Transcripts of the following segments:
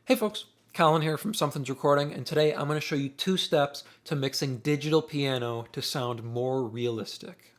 Hey folks, Colin here from Sumthins Recording, and today I'm going to show you 2 steps to mixing digital piano to sound more realistic.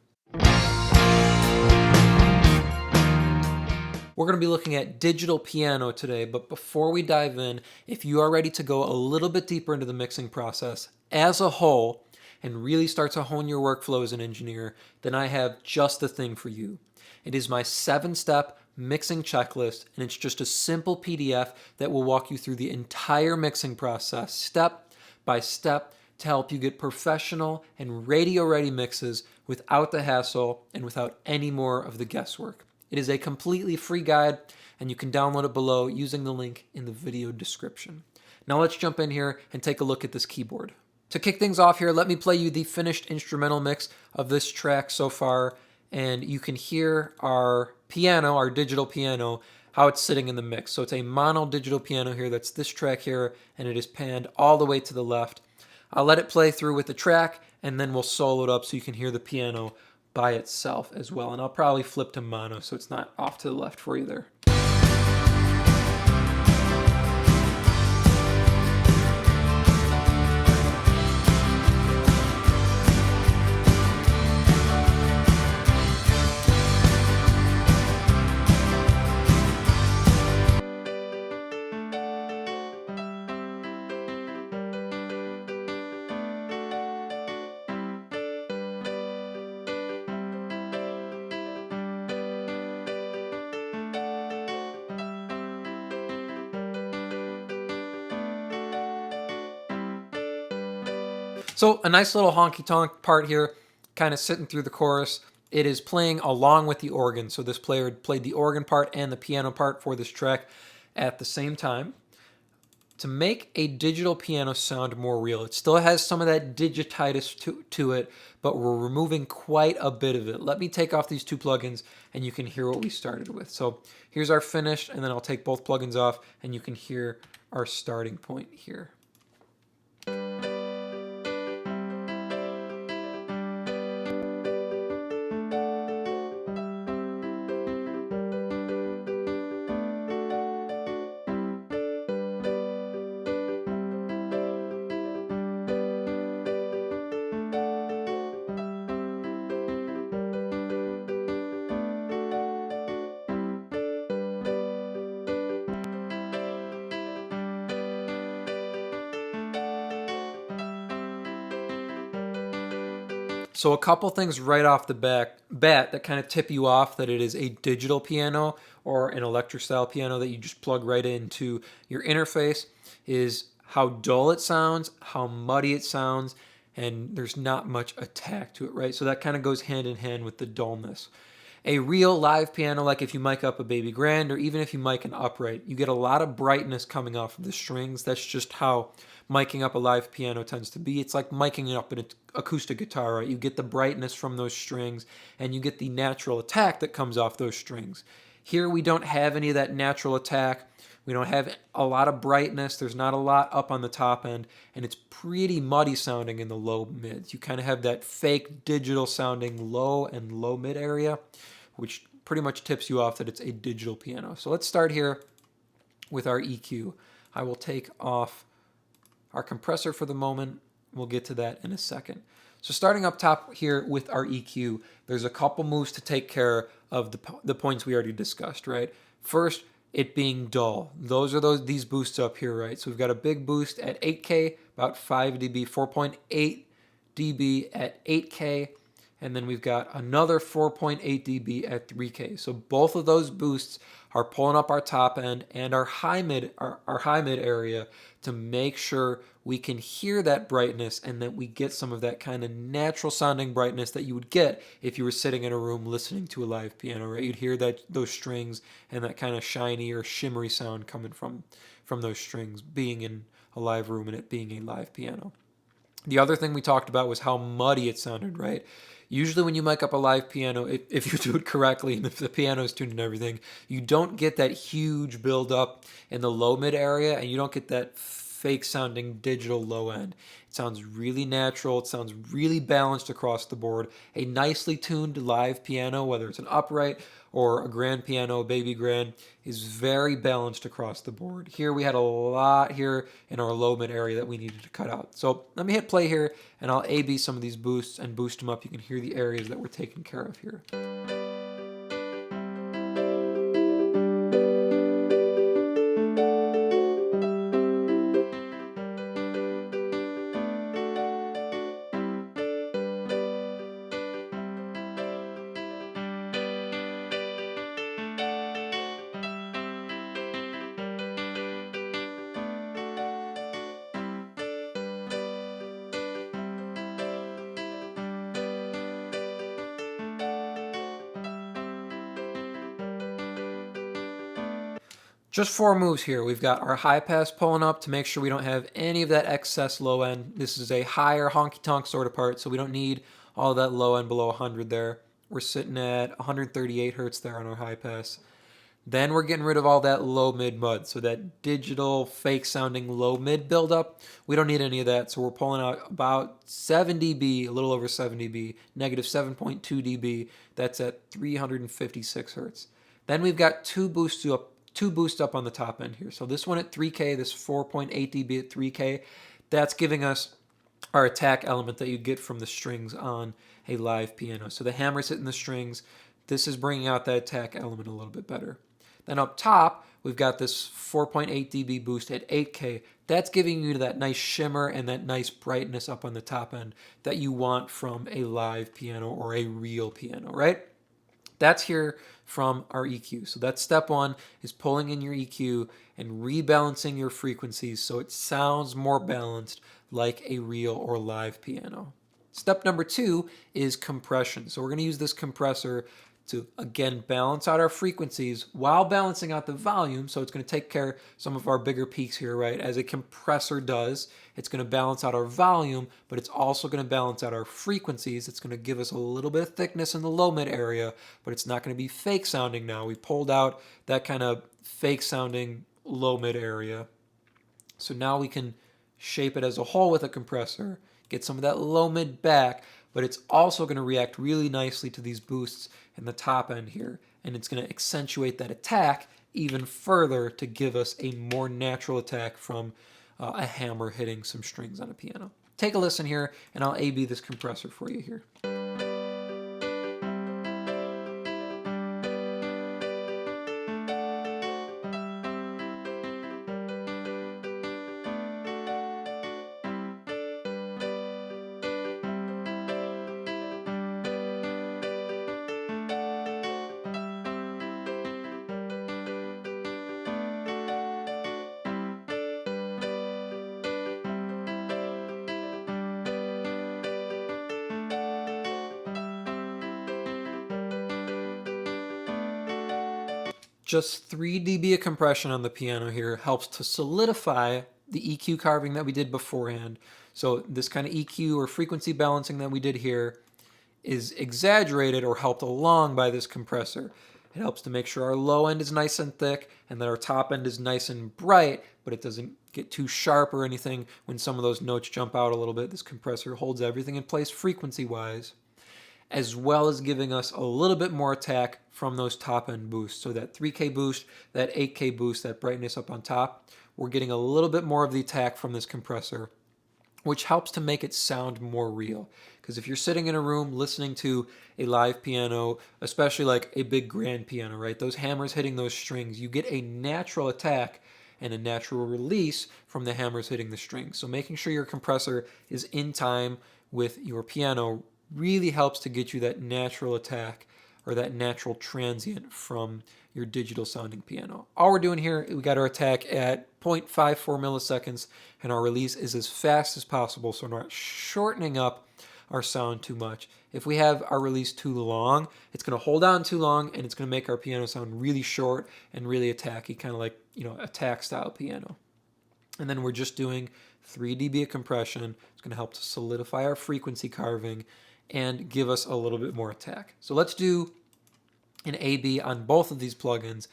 We're going to be looking at digital piano today, but before we dive in, if you are ready to go a little bit deeper into the mixing process as a whole and really start to hone your workflow as an engineer, then I have just the thing for you. It is my 7-step mixing checklist, and it's just a simple PDF that will walk you through the entire mixing process, step by step, to help you get professional and radio-ready mixes without the hassle and without any more of the guesswork. It is a completely free guide, and you can download it below using the link in the video description. Now let's jump in here and take a look at this keyboard. To kick things off here, let me play you the finished instrumental mix of this track so far, and you can hear our piano, our digital piano, how it's sitting in the mix. So it's a mono digital piano here, that's this track here, and it is panned all the way to the left. I'll let it play through with the track, and then we'll solo it up so you can hear the piano by itself as well. And I'll probably flip to mono so it's not off to the left for you there. So a nice little honky-tonk part here, kind of sitting through the chorus. It is playing along with the organ. So this player played the organ part and the piano part for this track at the same time. To make a digital piano sound more real, it still has some of that digititis to it, but we're removing quite a bit of it. Let me take off these 2 plugins and you can hear what we started with. So here's our finish, and then I'll take both plugins off and you can hear our starting point here. So a couple things right off the bat that kind of tip you off that it is a digital piano or an electro style piano that you just plug right into your interface is how dull it sounds, how muddy it sounds, and there's not much attack to it, right? So that kind of goes hand in hand with the dullness. A real live piano, like if you mic up a baby grand or even if you mic an upright, you get a lot of brightness coming off of the strings. That's just how miking up a live piano tends to be. It's like miking up an acoustic guitar, right? You get the brightness from those strings and you get the natural attack that comes off those strings. Here we don't have any of that natural attack. We don't have a lot of brightness. There's not a lot up on the top end, and it's pretty muddy sounding in the low mids. You kind of have that fake digital sounding low and low mid area, which pretty much tips you off that it's a digital piano. So let's start here with our EQ. I will take off our compressor for the moment. We'll get to that in a second. So starting up top here with our EQ, there's a couple moves to take care of the points we already discussed, right? First, it being dull. Those are these boosts up here, right? So we've got a big boost at 8K, about 5 dB, 4.8 dB at 8K, and then we've got another 4.8 dB at 3K. So both of those boosts are pulling up our top end and our high mid area to make sure we can hear that brightness and that we get some of that kind of natural sounding brightness that you would get if you were sitting in a room listening to a live piano, right? You'd hear those strings and that kind of shiny or shimmery sound coming from those strings being in a live room and it being a live piano. The other thing we talked about was how muddy it sounded, right? Usually when you mic up a live piano, if you do it correctly and if the piano is tuned and everything, you don't get that huge build up in the low mid area and you don't get that fake sounding digital low end. It sounds really natural. It sounds really balanced across the board. A nicely tuned live piano, whether it's an upright or a grand piano, baby grand, is very balanced across the board. Here we had a lot here in our low mid area that we needed to cut out. So let me hit play here and I'll A-B some of these boosts and boost them up. You can hear the areas that we're taking care of here. Just 4 moves here. We've got our high pass pulling up to make sure we don't have any of that excess low end. This is a higher honky tonk sort of part, so we don't need all that low end below 100 there. We're sitting at 138 hertz there on our high pass. Then we're getting rid of all that low mid mud, so that digital fake sounding low mid buildup. We don't need any of that, so we're pulling out about 7 dB, a little over 7 dB, negative 7.2 dB. That's at 356 hertz. Then we've got two boosts up on the top end here. So this one at 3K, this 4.8 dB at 3K, that's giving us our attack element that you get from the strings on a live piano. So the hammer's hitting the strings. This is bringing out that attack element a little bit better. Then up top, we've got this 4.8 dB boost at 8K. That's giving you that nice shimmer and that nice brightness up on the top end that you want from a live piano or a real piano, right? That's here from our EQ. So that's step 1, is pulling in your EQ and rebalancing your frequencies so it sounds more balanced like a real or live piano. Step number 2 is compression. So we're going to use this compressor to, again, balance out our frequencies while balancing out the volume. So it's going to take care of some of our bigger peaks here, right? As a compressor does, it's going to balance out our volume, but it's also going to balance out our frequencies. It's going to give us a little bit of thickness in the low mid area, but it's not going to be fake sounding now. We pulled out that kind of fake sounding low mid area. So now we can shape it as a whole with a compressor, get some of that low mid back, but it's also going to react really nicely to these boosts in the top end here, and it's going to accentuate that attack even further to give us a more natural attack from a hammer hitting some strings on a piano. Take a listen here, and I'll A-B this compressor for you here. Just 3 dB of compression on the piano here helps to solidify the EQ carving that we did beforehand. So this kind of EQ or frequency balancing that we did here is exaggerated or helped along by this compressor. It helps to make sure our low end is nice and thick and that our top end is nice and bright, but it doesn't get too sharp or anything when some of those notes jump out a little bit. This compressor holds everything in place frequency-wise, as well as giving us a little bit more attack from those top end boosts. So that 3K boost, that 8K boost, that brightness up on top, we're getting a little bit more of the attack from this compressor, which helps to make it sound more real. Because if you're sitting in a room listening to a live piano, especially like a big grand piano, right? Those hammers hitting those strings, you get a natural attack and a natural release from the hammers hitting the strings. So making sure your compressor is in time with your piano really helps to get you that natural attack or that natural transient from your digital sounding piano. All we're doing here, we got our attack at 0.54 milliseconds and our release is as fast as possible, so we're not shortening up our sound too much. If we have our release too long, it's going to hold on too long and it's going to make our piano sound really short and really attacky, kind of like, attack style piano. And then we're just doing 3 dB of compression. It's going to help to solidify our frequency carving and give us a little bit more attack. So let's do an A-B on both of these plugins.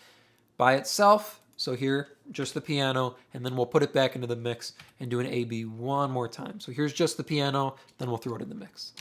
By itself, So here, just the piano, and then we'll put it back into the mix and do an A-B one more time. So here's just the piano, then we'll throw it in the mix.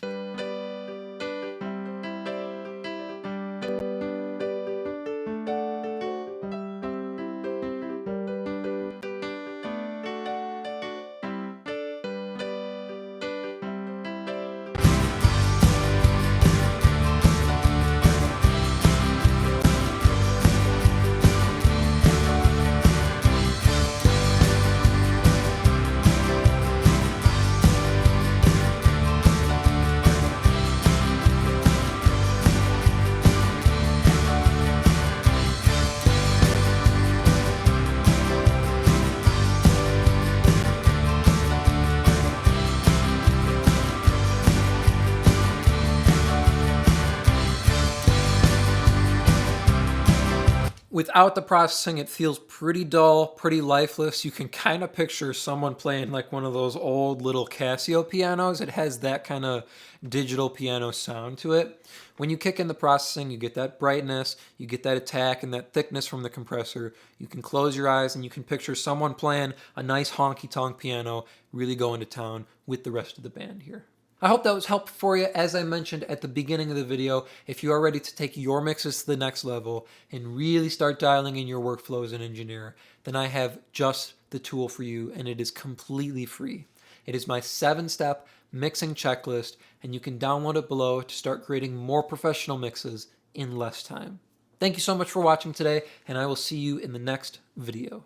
Without the processing, it feels pretty dull, pretty lifeless. You can kind of picture someone playing like one of those old little Casio pianos. It has that kind of digital piano sound to it. When you kick in the processing, you get that brightness, you get that attack and that thickness from the compressor. You can close your eyes and you can picture someone playing a nice honky-tonk piano, really going to town with the rest of the band here. I hope that was helpful for you. As I mentioned at the beginning of the video, if you are ready to take your mixes to the next level and really start dialing in your workflow as an engineer, then I have just the tool for you, and it is completely free. It is my 7-step mixing checklist, and you can download it below to start creating more professional mixes in less time. Thank you so much for watching today, and I will see you in the next video.